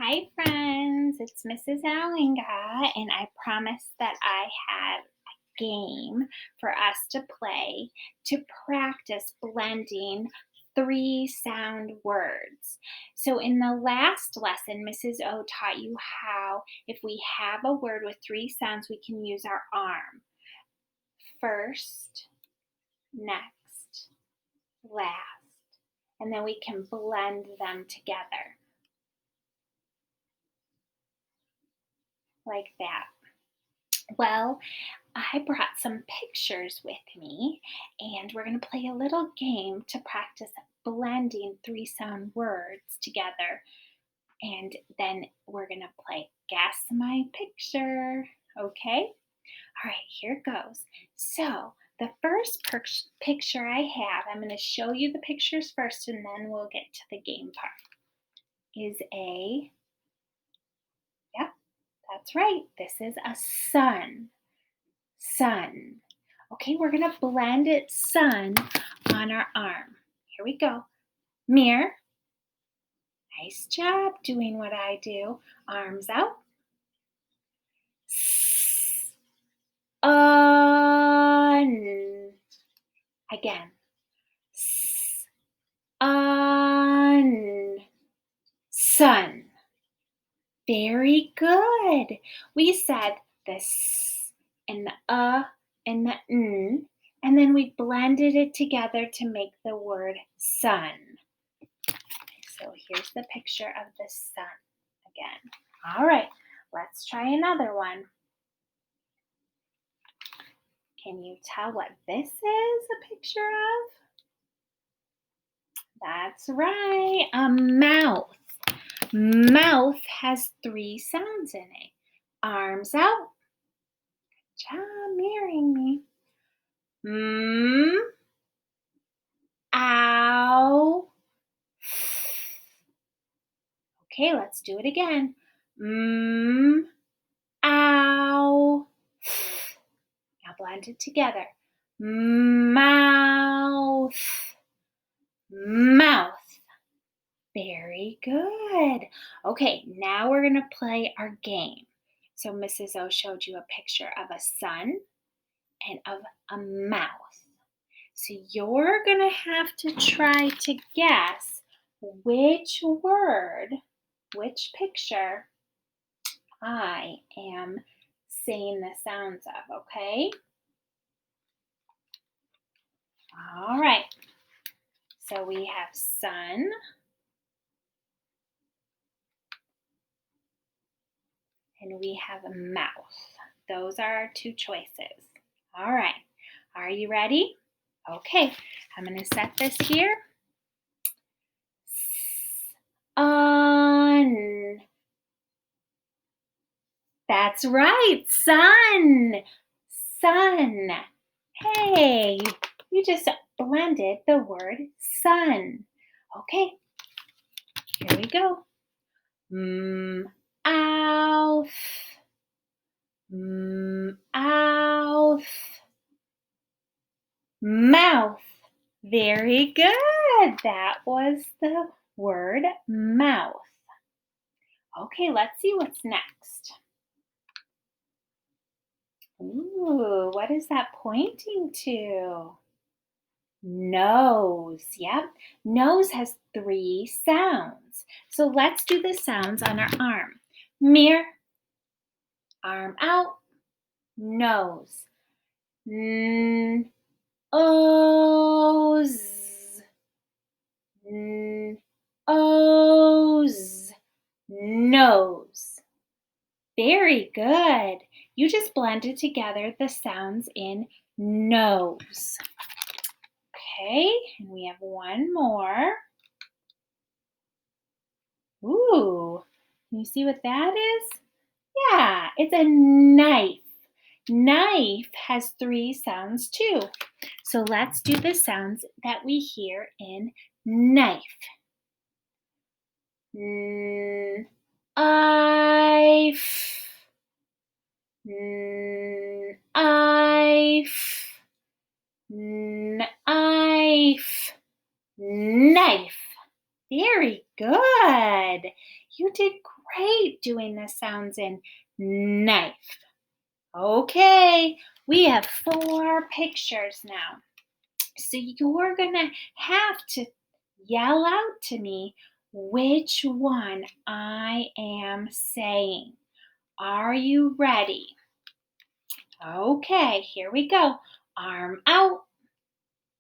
Hi, friends. It's Mrs. Allinga, and I promised that I had a game for us to play to practice blending three sound words. So, in the last lesson, Mrs. O taught you how, if we have a word with three sounds, we can use our arm. First, next, last, and then we can blend them together like that. Well, I brought some pictures with me, and we're going to play a little game to practice blending three sound words together. And then we're going to play Guess My Picture. Okay? All right, here goes. So, the first picture I have, I'm going to show you the pictures first, and then we'll get to the game part. Is yep, that's right. This is a sun. Sun. Okay, we're going to blend it sun on our arm. Here we go. Mirror. Nice job doing what I do. Arms out. On. Again. On. Sun. Very good. We said the s and the and the n, and then we blended it together to make the word sun. So here's the picture of the sun again. All right, let's try another one. Can you tell what this is a picture of? That's right, a mouth. Mouth has three sounds in it. Arms out. Good job mirroring me. Ow. Okay, let's do it again. Ow. Now blend it together. Mouth. Mouth. Very good. Okay, now we're going to play our game. So Mrs. O showed you a picture of a sun and of a mouth. So you're going to have to try to guess which word, which picture I am saying the sounds of, okay? All right. So we have sun, and we have a mouth. Those are our two choices. All right. Are you ready? Okay. I'm going to set this here. On. That's right. Sun. Sun. Hey, you just blended the word sun. Okay. Here we go. Mouth. Mouth. Mouth. Very good. That was the word mouth. Okay, let's see what's next. Ooh, what is that pointing to? Nose. Yep. Nose has three sounds. So let's do the sounds on our arm. Mirror. Arm out. Nose. O's. O's. Nose. Very good. You just blended together the sounds in nose. Okay, and we have one more. Ooh, can you see what that is? Yeah, it's a knife. Knife has three sounds too. So let's do the sounds that we hear in knife. Knife. Knife. Knife. Knife. Very good. You did great doing the sounds in knife. Okay, we have 4 pictures now. So you're gonna have to yell out to me which one I am saying. Are you ready? Okay, here we go. Arm out.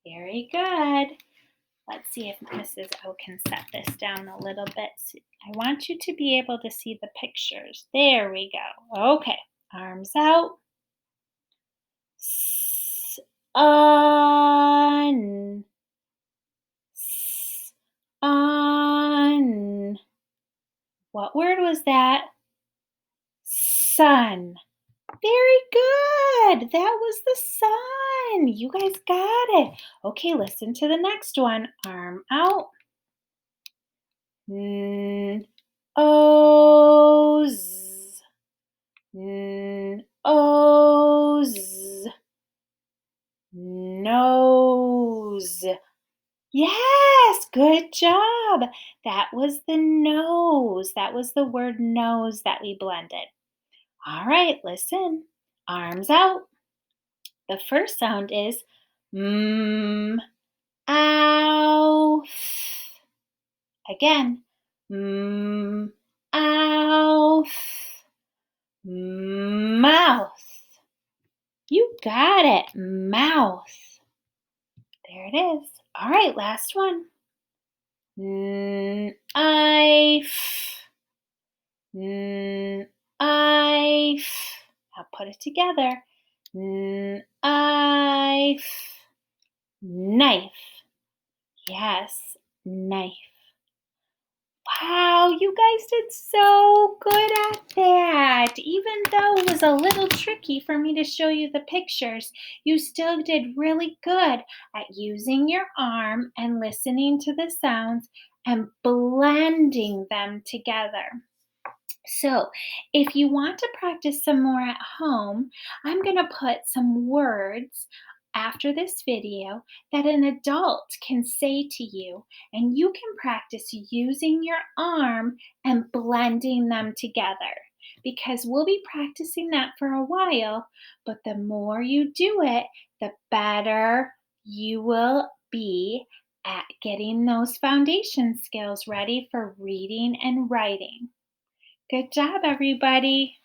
Very good. Let's see if Mrs. O can set this down a little bit. I want you to be able to see the pictures. There we go. Okay, arms out. On. On. What word was that? Sun. Very good. That was the sun. You guys got it. Okay, listen to the next one. Arm out. N O Z. N O Z. Nose. Yes, good job. That was the nose. That was the word nose that we blended. All right, listen. Arms out. The first sound is mouth. Again, mouth. Mouth. You got it. Mouth. There it is. All right, last one. Knife. Knife. Now put it together. Knife. Knife. Yes, knife. Wow, you guys did so good at that. Even though it was a little tricky for me to show you the pictures, you still did really good at using your arm and listening to the sounds and blending them together. So, if you want to practice some more at home, I'm going to put some words after this video that an adult can say to you, and you can practice using your arm and blending them together. Because we'll be practicing that for a while, but the more you do it, the better you will be at getting those foundation skills ready for reading and writing. Good job, everybody.